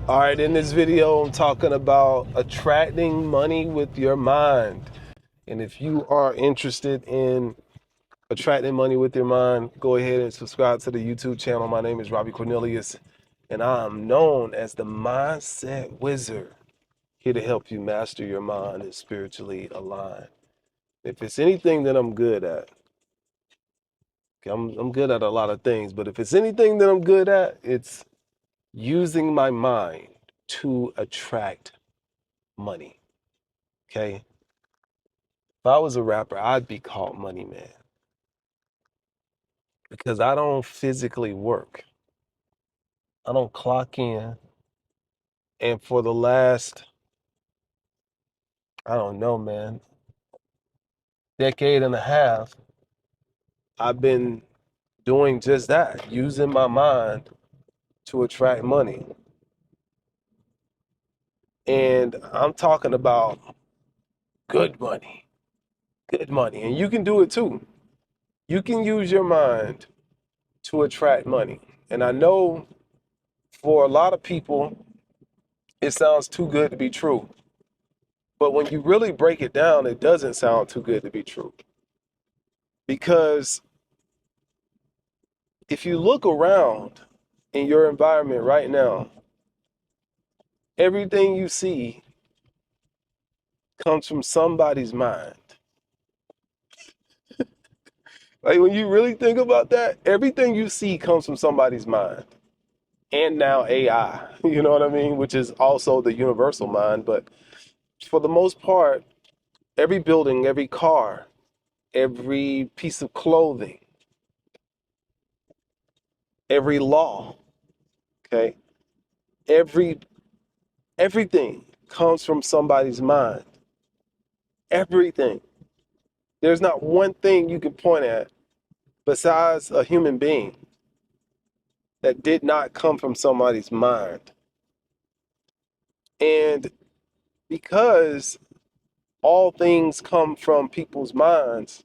All right, in this video, I'm talking about attracting money with your mind. And if you are interested in attracting money with your mind, go ahead and subscribe to the YouTube channel. My name is Robbie Cornelius, and I am known as the Mindset Wizard, here to help you master your mind and spiritually align. If it's anything that I'm good at, okay, I'm good at a lot of things, but if it's anything that I'm good at, it's using my mind to attract money. Okay. If I was a rapper, I'd be called Money Man because I don't physically work. I don't clock in. And for the last, I don't know, man, decade and a half, I've been doing just that, using my mind to attract money. And I'm talking about good money, good money. And you can do it too. You can use your mind to attract money. And I know for a lot of people, it sounds too good to be true. But when you really break it down, it doesn't sound too good to be true. Because if you look around in your environment right now, everything you see comes from somebody's mind. Like when you really think about that, everything you see comes from somebody's mind. And now AI, you know what I mean? Which is also the universal mind. But for the most part, every building, every car, every piece of clothing, every law, okay, everything comes from somebody's mind. Everything. There's not one thing you can point at besides a human being that did not come from somebody's mind. And because all things come from people's minds,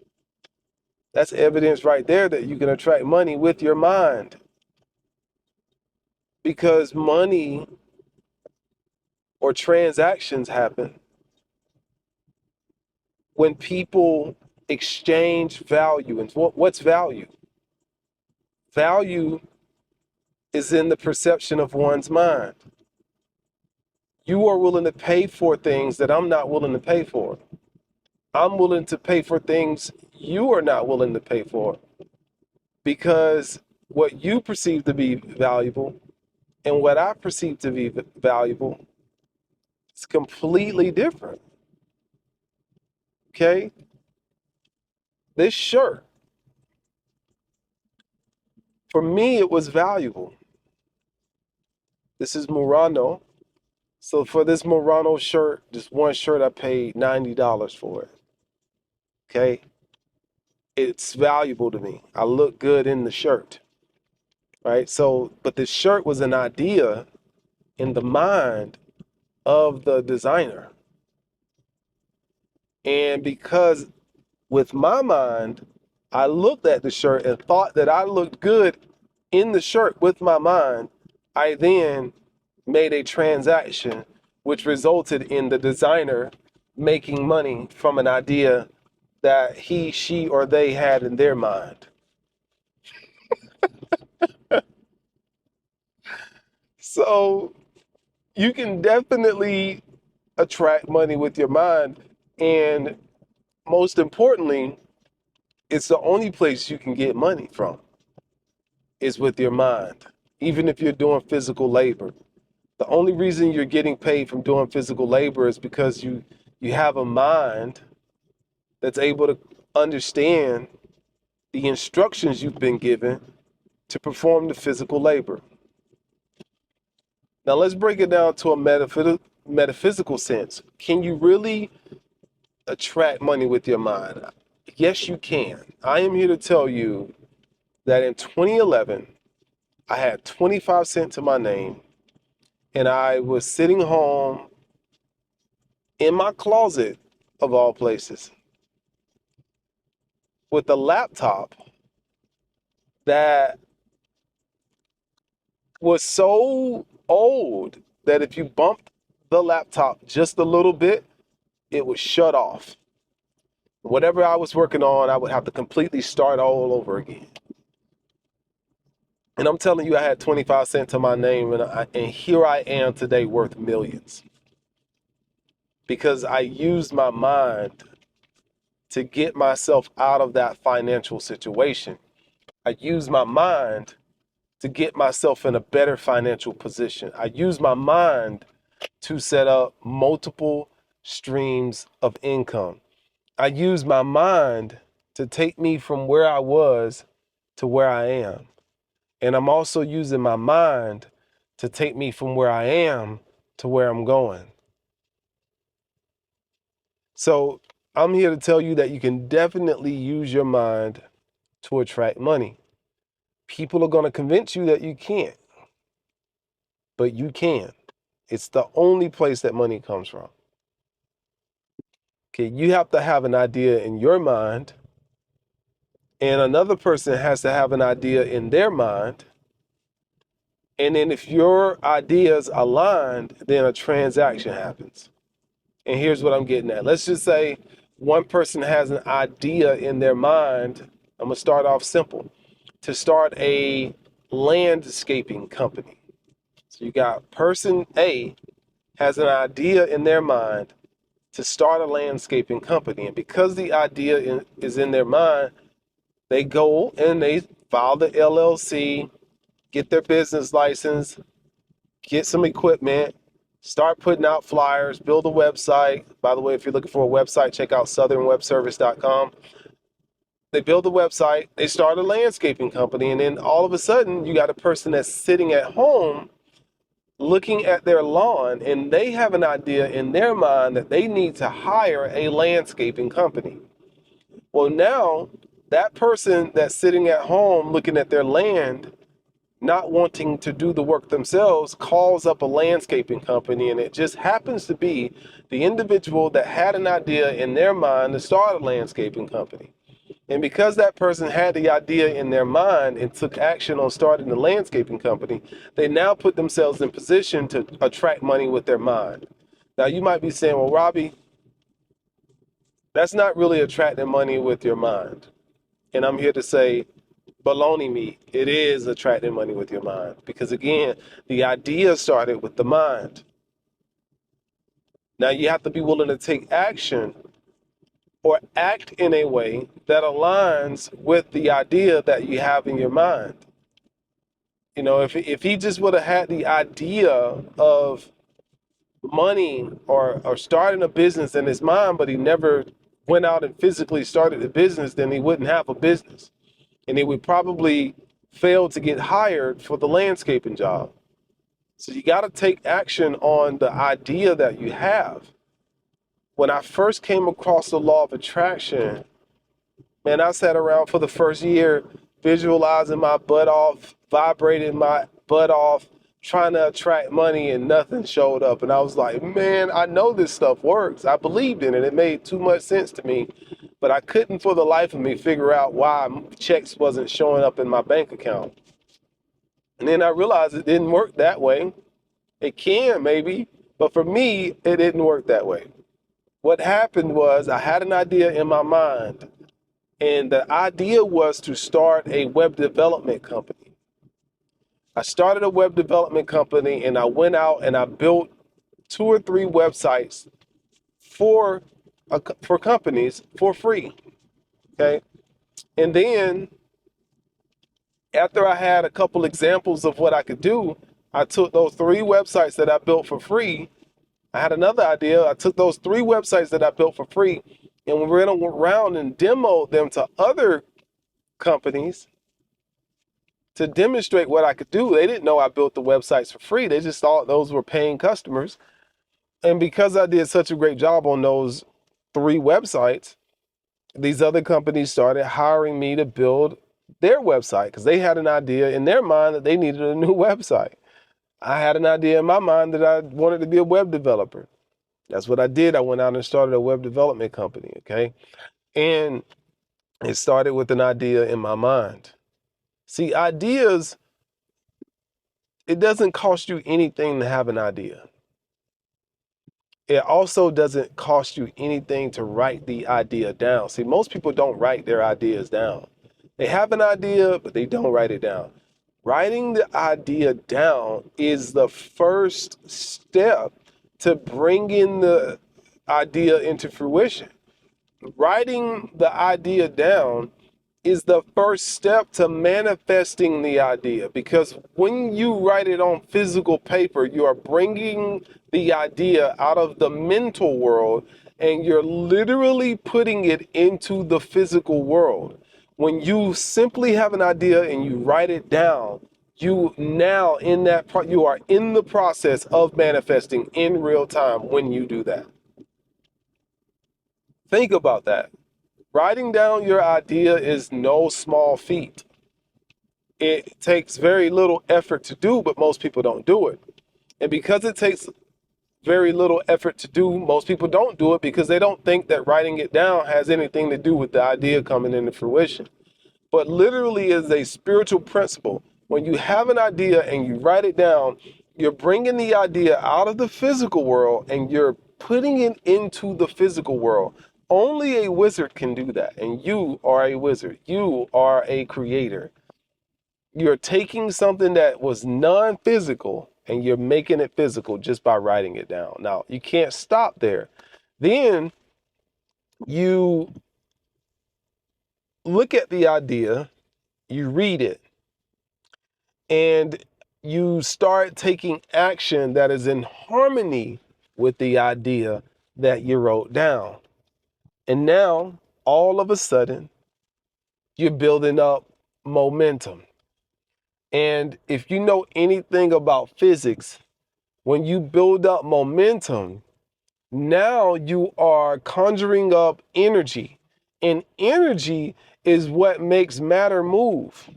that's evidence right there that you can attract money with your mind. Because money or transactions happen when people exchange value. And what's value? Value is in the perception of one's mind. You are willing to pay for things that I'm not willing to pay for. I'm willing to pay for things you are not willing to pay for because what you perceive to be valuable and what I perceive to be valuable is completely different. Okay? This shirt, for me, it was valuable. This is Murano. So for this Murano shirt, just one shirt, I paid $90 for it. Okay? It's valuable to me. I look good in the shirt. Right? So, but the shirt was an idea in the mind of the designer. And because with my mind, I looked at the shirt and thought that I looked good in the shirt with my mind, I then made a transaction which resulted in the designer making money from an idea that he, she, or they had in their mind. So you can definitely attract money with your mind. And most importantly, it's the only place you can get money from is with your mind. Even if you're doing physical labor, the only reason you're getting paid from doing physical labor is because you have a mind that's able to understand the instructions you've been given to perform the physical labor. Now let's break it down to a metaphysical sense. Can you really attract money with your mind? Yes, you can. I am here to tell you that in 2011, I had 25 cents to my name, and I was sitting home in my closet, of all places, with a laptop that was so old that if you bumped the laptop just a little bit, it would shut off. Whatever I was working on, I would have to completely start all over again. And I'm telling you, I had 25 cents to my name, and here I am today worth millions. Because I used my mind to get myself out of that financial situation. I used my mind to get myself in a better financial position. I used my mind to set up multiple streams of income. I used my mind to take me from where I was to where I am. And I'm also using my mind to take me from where I am to where I'm going. So I'm here to tell you that you can definitely use your mind to attract money. People are going to convince you that you can't, but you can. It's the only place that money comes from. Okay, you have to have an idea in your mind, and another person has to have an idea in their mind. And then if your ideas aligned, then a transaction happens. And here's what I'm getting at. Let's just say one person has an idea in their mind. I'm going to start off simple. To start a landscaping company. So you got person A has an idea in their mind to start a landscaping company. And because the idea is in their mind, they go and they file the LLC, get their business license, get some equipment, start putting out flyers, build a website. By the way, if you're looking for a website, check out southernwebservice.com. They build a website, they start a landscaping company, and then all of a sudden you got a person that's sitting at home looking at their lawn, and they have an idea in their mind that they need to hire a landscaping company. Well, now that person that's sitting at home looking at their land, not wanting to do the work themselves, calls up a landscaping company, and it just happens to be the individual that had an idea in their mind to start a landscaping company. And because that person had the idea in their mind and took action on starting the landscaping company, they now put themselves in position to attract money with their mind. Now, you might be saying, well, Robbie, that's not really attracting money with your mind. And I'm here to say, baloney me, it is attracting money with your mind. Because again, the idea started with the mind. Now, you have to be willing to take action or act in a way that aligns with the idea that you have in your mind. You know, if he just would have had the idea of money or starting a business in his mind, but he never went out and physically started a business, then he wouldn't have a business. And he would probably fail to get hired for the landscaping job. So you got to take action on the idea that you have. When I first came across the law of attraction, man, I sat around for the first year visualizing my butt off, vibrating my butt off, trying to attract money, and nothing showed up. And I was like, man, I know this stuff works. I believed in it. It made too much sense to me. But I couldn't for the life of me figure out why checks wasn't showing up in my bank account. And then I realized it didn't work that way. It can maybe, but for me, it didn't work that way. What happened was I had an idea in my mind, and the idea was to start a web development company. I started a web development company, and I went out and I built 2 or 3 websites for companies for free. Okay. And then after I had a couple examples of what I could do, I took those 3 websites that I built for free. I had another idea. I took those 3 websites that I built for free and we went around and demoed them to other companies to demonstrate what I could do. They didn't know I built the websites for free. They just thought those were paying customers. And because I did such a great job on those 3 websites, these other companies started hiring me to build their website because they had an idea in their mind that they needed a new website. I had an idea in my mind that I wanted to be a web developer. That's what I did. I went out and started a web development company, okay? And it started with an idea in my mind. See, ideas It doesn't cost you anything to have an idea. It also doesn't cost you anything to write the idea down. See, most people don't write their ideas down. They have an idea, but they don't write it down. Writing the idea down is the first step to bringing the idea into fruition. Writing the idea down is the first step to manifesting the idea, because when you write it on physical paper, you are bringing the idea out of the mental world and you're literally putting it into the physical world. When you simply have an idea and you write it down, you now you are in the process of manifesting in real time when you do that. Think about that. Writing down your idea is no small feat. It takes very little effort to do, but most people don't do it. And because it takes very little effort to do, most people don't do it because they don't think that writing it down has anything to do with the idea coming into fruition. But literally is a spiritual principle. When you have an idea and you write it down, you're bringing the idea out of the physical world and you're putting it into the physical world. Only a wizard can do that. And you are a wizard. You are a creator. You're taking something that was non-physical and you're making it physical just by writing it down. Now, you can't stop there. Then you look at the idea, you read it, and you start taking action that is in harmony with the idea that you wrote down. And now, all of a sudden, you're building up momentum. And if you know anything about physics, when you build up momentum, now you are conjuring up energy. And energy is what makes matter move.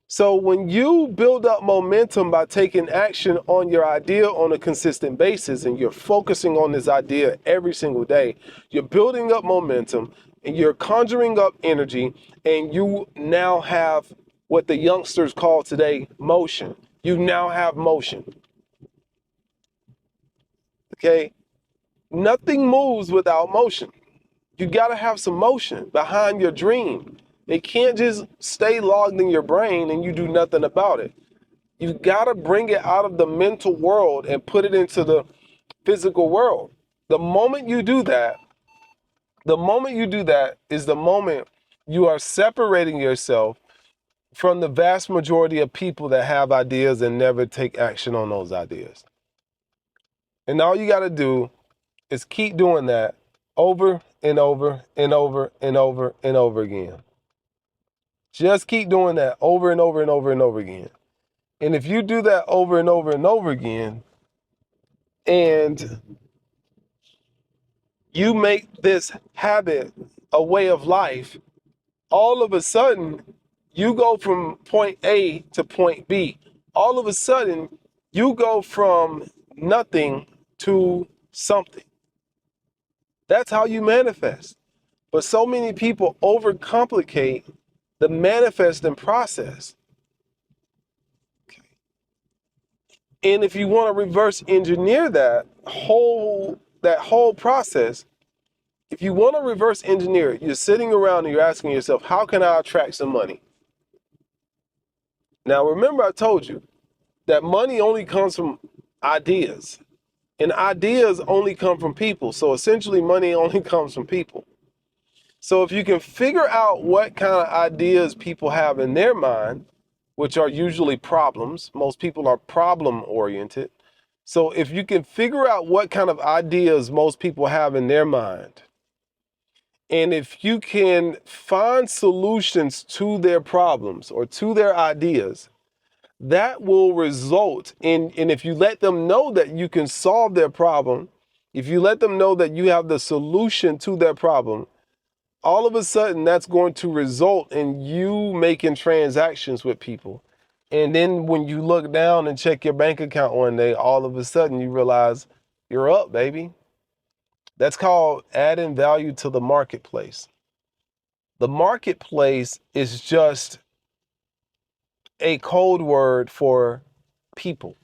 So when you build up momentum by taking action on your idea on a consistent basis and you're focusing on this idea every single day, you're building up momentum and you're conjuring up energy, and you now have what the youngsters call today motion. You now have motion. Okay? Nothing moves without motion. You got to have some motion behind your dream. It can't just stay logged in your brain and you do nothing about it. You got to bring it out of the mental world and put it into the physical world. The moment you do that is the moment you are separating yourself from the vast majority of people that have ideas and never take action on those ideas. And all you got to do is keep doing that over and over and over and over and over again. Just keep doing that over and over and over and over again. And if you do that over and over and over again, and you make this habit a way of life, all of a sudden you go from point A to point B. All of a sudden you go from nothing to something. That's how you manifest. But so many people overcomplicate the manifesting process. And if you want to reverse engineer that whole process, if you want to reverse engineer it, you're sitting around and you're asking yourself, how can I attract some money? Now, remember I told you that money only comes from ideas, and ideas only come from people. So essentially money only comes from people. So if you can figure out what kind of ideas people have in their mind, which are usually problems. Most people are problem oriented. So if you can figure out what kind of ideas most people have in their mind, and if you can find solutions to their problems or to their ideas, that will result in, and if you let them know that you can solve their problem, if you let them know that you have the solution to their problem, all of a sudden that's going to result in you making transactions with people. And then when you look down and check your bank account one day, all of a sudden you realize you're up, baby. That's called adding value to the marketplace. The marketplace is just a code word for people.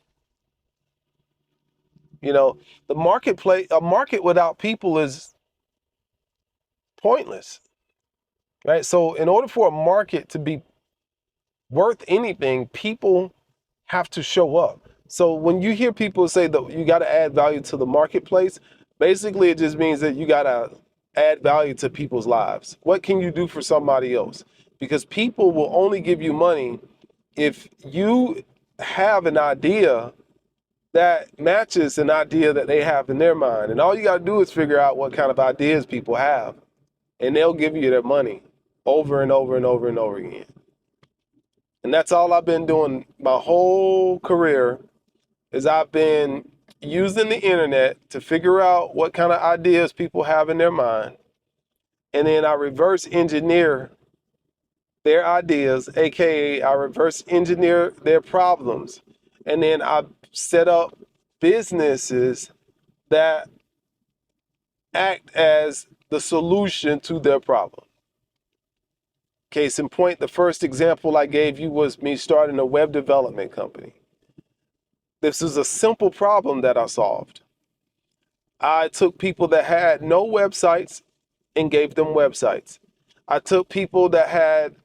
You know, the marketplace, a market without people is pointless, right? So in order for a market to be worth anything, people have to show up. So when you hear people say that you got to add value to the marketplace, basically it just means that you got to add value to people's lives. What can you do for somebody else? Because people will only give you money if you have an idea that matches an idea that they have in their mind. And all you got to do is figure out what kind of ideas people have, and they'll give you their money over and over and over and over again. And that's all I've been doing my whole career, is I've been using the internet to figure out what kind of ideas people have in their mind. And then I reverse engineer their ideas, AKA I reverse engineer their problems. And then I set up businesses that act as the solution to their problem. Case in point, the first example I gave you was me starting a web development company. This is a simple problem that I solved. I took people that had no websites and gave them websites. I took people that had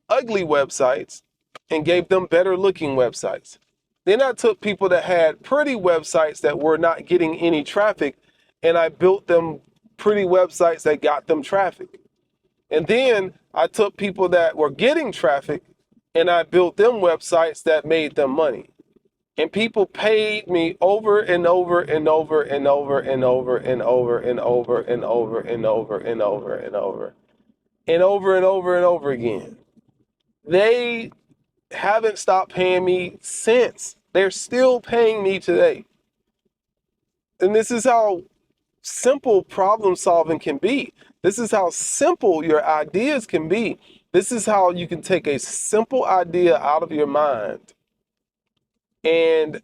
ugly websites and gave them better looking websites. Then I took people that had pretty websites that were not getting any traffic, and I built them pretty websites that got them traffic. And then I took people that were getting traffic and I built them websites that made them money. And people paid me over and over and over and over and over and over and over and over and over and over and over and over and over and over again. They haven't stopped paying me since. They're still paying me today. And this is how simple problem solving can be. This is how simple your ideas can be. This is how you can take a simple idea out of your mind and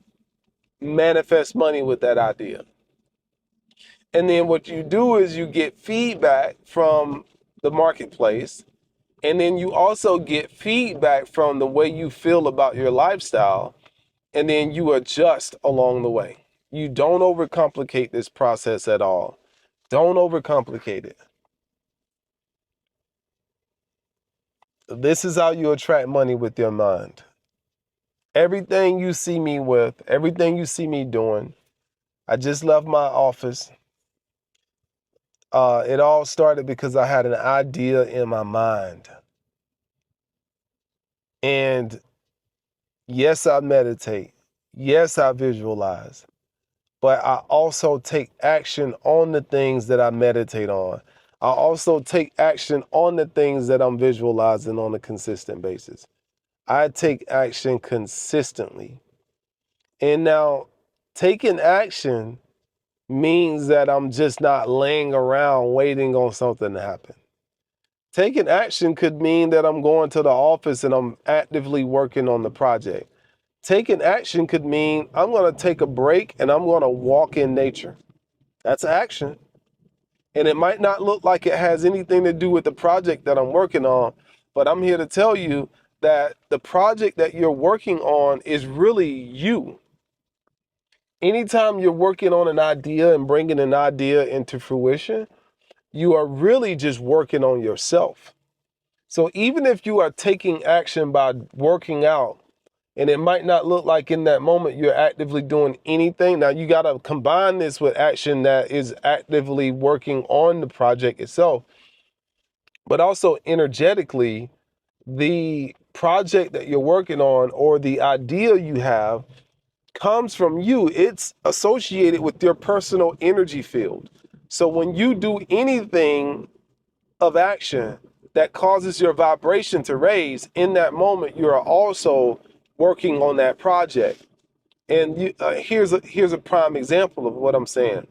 manifest money with that idea. And then what you do is you get feedback from the marketplace, and then you also get feedback from the way you feel about your lifestyle, and then you adjust along the way. You don't overcomplicate this process at all. Don't overcomplicate it. This is how you attract money with your mind. Everything you see me with, everything you see me doing, I just left my office. It all started because I had an idea in my mind. And yes, I meditate. Yes, I visualize. But I also take action on the things that I meditate on. I also take action on the things that I'm visualizing on a consistent basis. I take action consistently. And now taking action means that I'm just not laying around waiting on something to happen. Taking action could mean that I'm going to the office and I'm actively working on the project. Taking action could mean I'm going to take a break and I'm going to walk in nature. That's action. And it might not look like it has anything to do with the project that I'm working on, but I'm here to tell you that the project that you're working on is really you. Anytime you're working on an idea and bringing an idea into fruition, you are really just working on yourself. So even if you are taking action by working out, and it might not look like in that moment you're actively doing anything. Now you got to combine this with action that is actively working on the project itself. But also energetically, the project that you're working on or the idea you have comes from you. It's associated with your personal energy field. So when you do anything of action that causes your vibration to raise, in that moment, you are also working on that project. And here's a prime example of what I'm saying.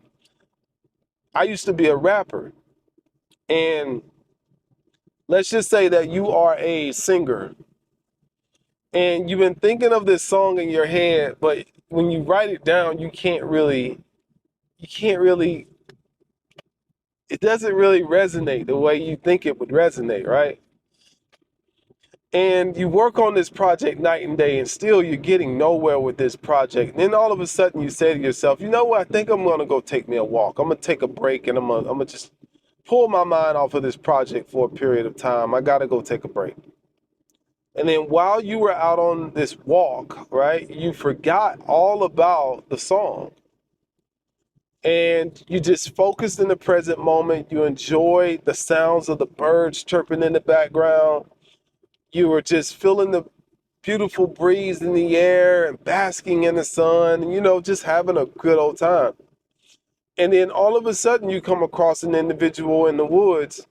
I used to be a rapper, and let's just say that you are a singer, and you've been thinking of this song in your head, but when you write it down, it doesn't really resonate the way you think it would resonate, right? And you work on this project night and day, and still you're getting nowhere with this project. And then all of a sudden you say to yourself, you know what, I think I'm going to go take me a walk. I'm going to take a break, and I'm going to just pull my mind off of this project for a period of time. I got to go take a break. And then while you were out on this walk, right, you forgot all about the song. And you just focused in the present moment. You enjoyed the sounds of the birds chirping in the background. You were just feeling the beautiful breeze in the air and basking in the sun, and, just having a good old time. And then all of a sudden you come across an individual in the woods,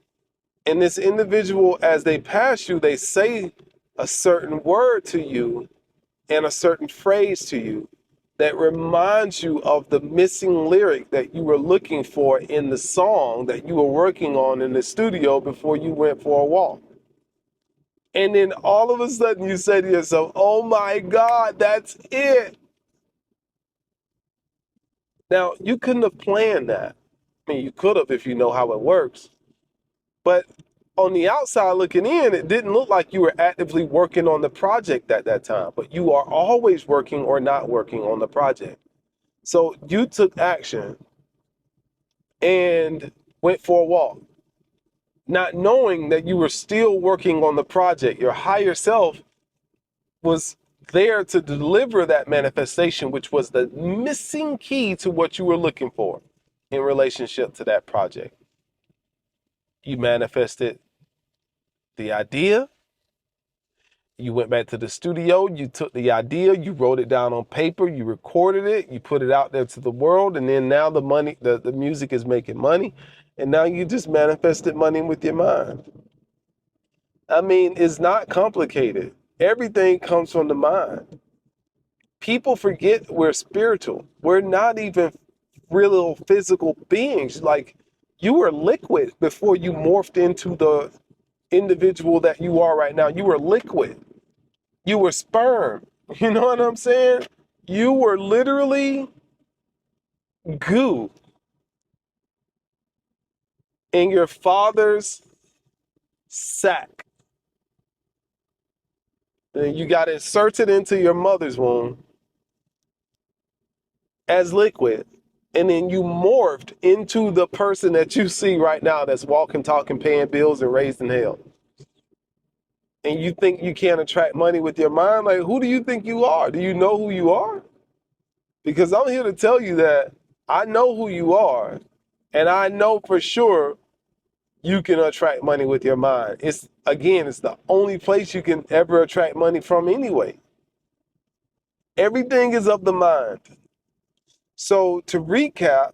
and this individual, as they pass you, they say a certain word to you and a certain phrase to you that reminds you of the missing lyric that you were looking for in the song that you were working on in the studio before you went for a walk. And then all of a sudden you say to yourself, oh my God, that's it. Now, you couldn't have planned that. I mean, you could have if you know how it works. But on the outside looking in, it didn't look like you were actively working on the project at that time. But you are always working or not working on the project. So you took action and went for a walk, not knowing that you were still working on the project. Your higher self was there to deliver that manifestation, which was the missing key to what you were looking for in relationship to that project. You manifested the idea. You went back to the studio, you took the idea, you wrote it down on paper, you recorded it, you put it out there to the world, and then now the music is making money, and now you just manifested money with your mind. I mean, it's not complicated. Everything comes from the mind. People forget we're spiritual. We're not even real physical beings. Like, you were liquid before you morphed into the individual that you are right now. You were liquid. You were sperm. You know what I'm saying? You were literally goo in your father's sack. And you got inserted into your mother's womb as liquid. And then you morphed into the person that you see right now that's walking, talking, paying bills, and raised in hell. And you think you can't attract money with your mind? Like, who do you think you are? Do you know who you are? Because I'm here to tell you that I know who you are, and I know for sure you can attract money with your mind. It's the only place you can ever attract money from anyway. Everything is of the mind. So to recap,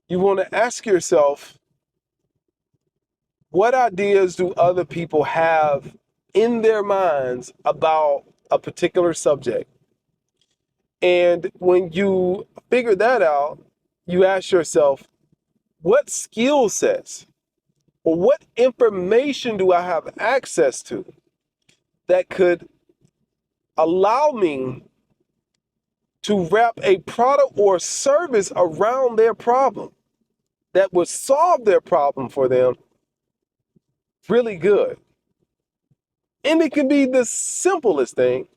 you want to ask yourself, what ideas do other people have in their minds about a particular subject? And when you figure that out, you ask yourself, what skill sets or what information do I have access to that could allow me to wrap a product or service around their problem that would solve their problem for them really good? And it can be the simplest thing,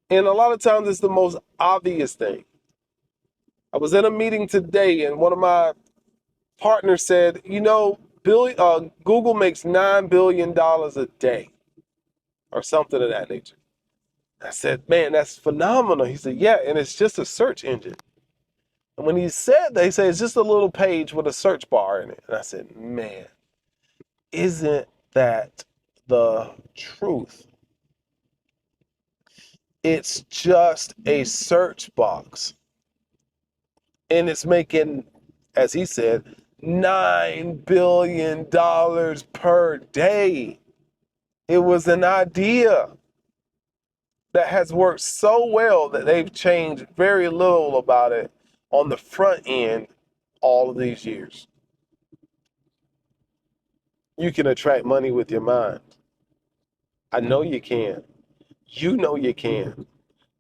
and a lot of times it's the most obvious thing. I was in a meeting today, and one of my partners said, Google makes $9 billion a day or something of that nature. I said, man, that's phenomenal. He said, yeah, and it's just a search engine. And when he said that, he said, it's just a little page with a search bar in it. And I said, man, isn't that the truth? It's just a search box. And it's making, as he said, $9 billion per day. It was an idea that has worked so well that they've changed very little about it on the front end all of these years. You can attract money with your mind. I know you can. You know you can.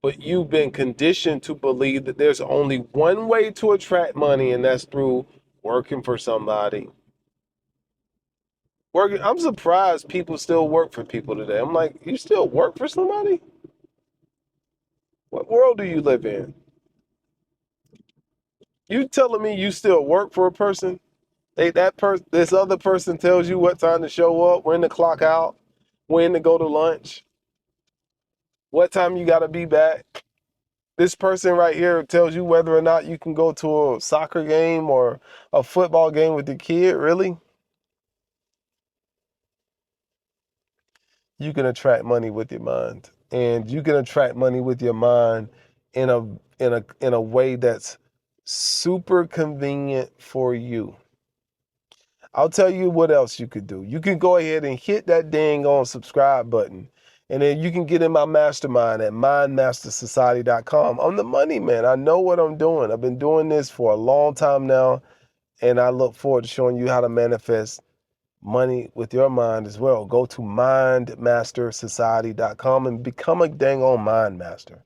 But you've been conditioned to believe that there's only one way to attract money, and that's through working for somebody, Working. I'm surprised people still work for people today. I'm like, you still work for somebody? What world do you live in? You telling me you still work for a person? This other person tells you what time to show up, when to clock out, when to go to lunch, what time you got to be back. This person right here tells you whether or not you can go to a soccer game or a football game with the kid. Really? You can attract money with your mind, and you can attract money with your mind in a way that's super convenient for you. I'll tell you what else you could do. You can go ahead and hit that dang on subscribe button. And then you can get in my mastermind at mindmastersociety.com. I'm the money man. I know what I'm doing. I've been doing this for a long time now. And I look forward to showing you how to manifest money with your mind as well. Go to mindmastersociety.com and become a dang on mind master.